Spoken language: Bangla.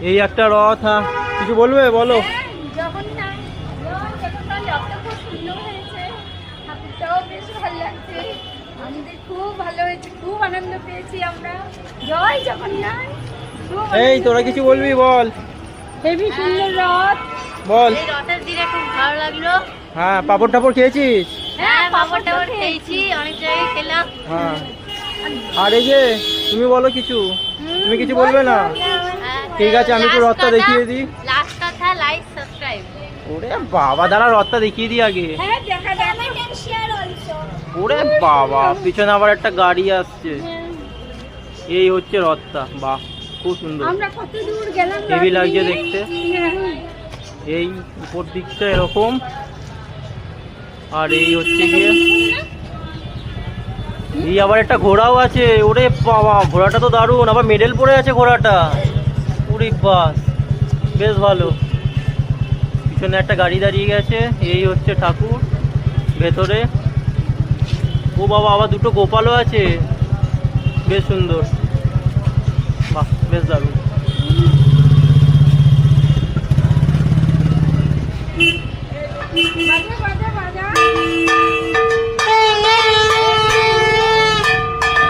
এই একটা রথ। কিছু বলবে? বলো। খুব ভালো হয়েছে, খুব আনন্দ পেয়েছি আমরা। জয় জগন্নাথ। এই তোরা কিছু বলবি? বল। হেবি সুন্দর রথ। বল। এই রথের দিনে খুব ভালো লাগলো। হ্যাঁ, পাপড় টাপড় খেয়েছিস? হ্যাঁ, পাপড় টাপড় খেয়েছি, অনেক জায়গায় খেলাম। হ্যাঁ। আর এই যে তুমি বলো কিছু। তুমি কিছু বলবে না? ঠিক আছে, আমি তো রথটা দেখিয়ে দিই। লাস্ট কথা, লাইক সাবস্ক্রাইব। ওরে বাবা, দাঁড়া রথটা দেখিয়ে দিই আগে। হ্যাঁ, দেখা দেখা শেয়ার অলসো। ওরে বাবা, পিছনে আবার একটা গাড়ি আসছে। এই হচ্ছে রথটা। বাহ, খুব সুন্দর। আমরা কত দূর গেলাম, হেভি লাগছে দেখতে। এই উপর দিকটা এরকম, আর এই হচ্ছে গিয়ে এই আবার একটা ঘোড়াও আছে। ওরে বাবা, ঘোড়াটা তো দারুণ। আবার মেডেল পরে আছে ঘোড়াটা। ওরে বাস, বেশ ভালো। পিছনে একটা গাড়ি দাঁড়িয়ে গেছে। এই হচ্ছে ঠাকুর ভেতরে। ও বাবা, আবার দুটো গোপালও আছে। বেশ সুন্দর। বাহ, বেশ দারুণ।